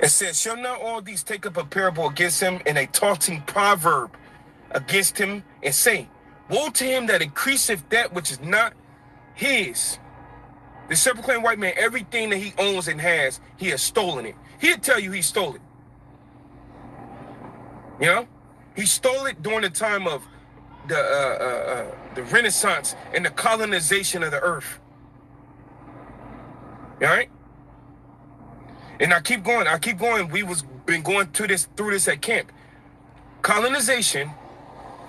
It says, shall not all these take up a parable against him and a taunting proverb against him, and say, woe to him that increaseth that which is not his. The self-proclaimed white man, everything that he owns and has, he has stolen it. He'll tell you he stole it. You know? He stole it during the time of the Renaissance and the colonization of the earth. All right? And I keep going. We was been going through this at camp. Colonization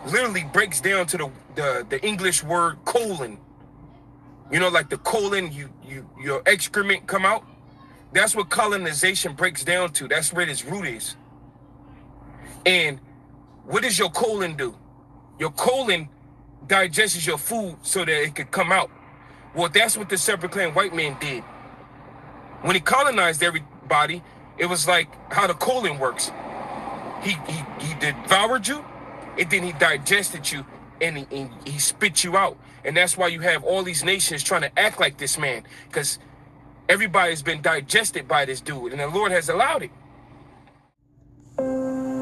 literally breaks down to the English word colon. You know, like the colon, your excrement come out. That's what colonization breaks down to. That's where its root is. And what does your colon do? Your colon digests your food so that it could come out. Well, that's what the self-proclaimed white man did. When he colonized everybody, it was like how the colon works. He devoured you, and then he digested you, and he spit you out. And that's why you have all these nations trying to act like this man, because everybody's been digested by this dude, and the Lord has allowed it.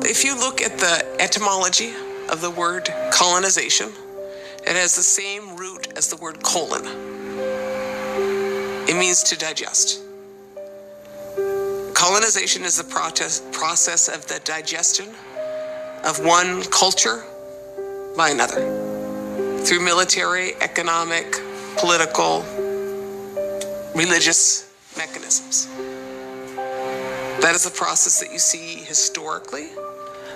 If you look at the etymology of the word colonization, it has the same root as the word colon. It means to digest. Colonization is the process of the digestion of one culture by another through military, economic, political, religious mechanisms. That is the process that you see historically.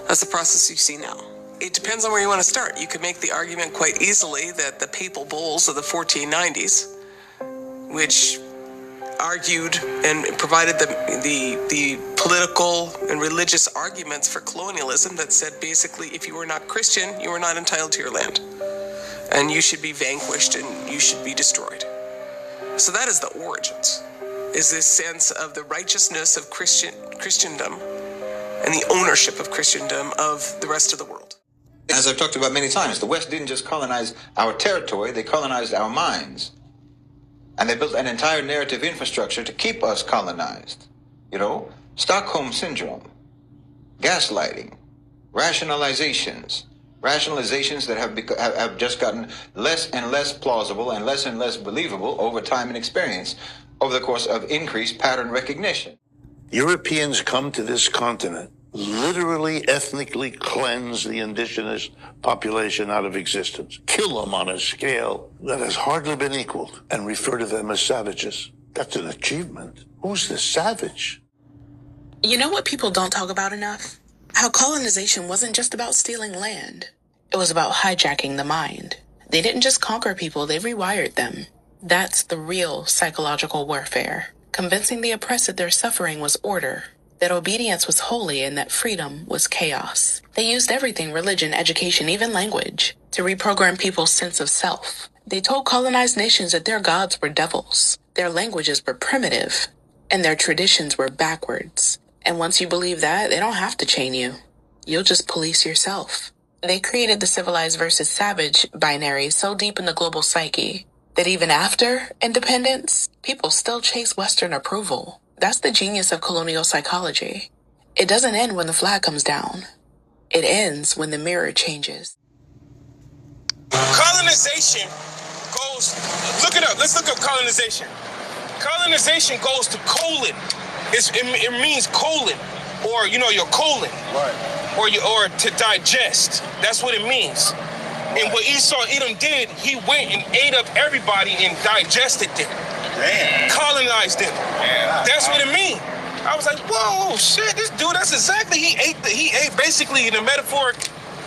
That's the process you see now. It depends on where you want to start. You could make the argument quite easily that the papal bulls of the 1490s, which argued and provided the political and religious arguments for colonialism that said basically if you were not Christian, you were not entitled to your land. And you should be vanquished and you should be destroyed. So that is the origins, is this sense of the righteousness of Christendom and the ownership of Christendom of the rest of the world. As I've talked about many times, the West didn't just colonize our territory, they colonized our minds. And they built an entire narrative infrastructure to keep us colonized. You know, Stockholm Syndrome, gaslighting, rationalizations that have just gotten less and less plausible and less believable over time and experience over the course of increased pattern recognition. Europeans come to this continent, literally ethnically cleanse the indigenous population out of existence, kill them on a scale that has hardly been equaled, and refer to them as savages. That's an achievement. Who's the savage? You know what people don't talk about enough? How colonization wasn't just about stealing land. It was about hijacking the mind. They didn't just conquer people, they rewired them. That's the real psychological warfare. Convincing the oppressed that their suffering was order, that obedience was holy, and that freedom was chaos. They used everything, religion, education, even language, to reprogram people's sense of self. They told colonized nations that their gods were devils, their languages were primitive, and their traditions were backwards. And once you believe that, they don't have to chain you. You'll just police yourself. They created the civilized versus savage binary so deep in the global psyche that even after independence, people still chase Western approval. That's the genius of colonial psychology. It doesn't end when the flag comes down. It ends when the mirror changes. Colonization goes, look it up, let's look up colonization. Colonization goes to colon. It means colon, or your colon. Right. Or to digest. That's what it means. And what Esau Edom did, he went and ate up everybody and digested them. Man. Colonized them. Man, that's what it means. I was like, whoa, shit, this dude, that's exactly, he ate basically, in the metaphoric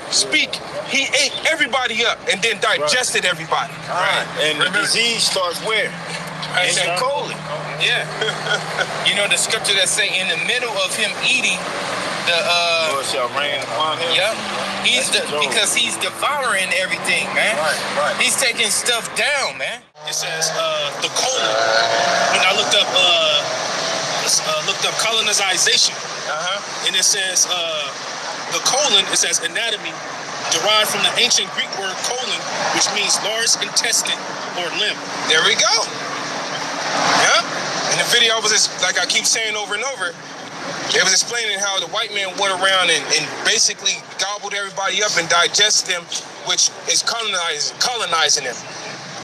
speak, he ate everybody up and then digested everybody. Right. And the disease starts where? In the colon. Yeah. The scripture that say in the middle of him eating, Lord shall rain upon him. Yep. Because he's devouring everything, man. Right. He's taking stuff down, man. It says the colon. When I looked up colonization, and it says the colon. It says anatomy, derived from the ancient Greek word colon, which means large intestine or limb. There we go. Yeah. And the video was just, like I keep saying over and over, They was explaining how the white man went around and basically gobbled everybody up and digested them, which is colonizing them.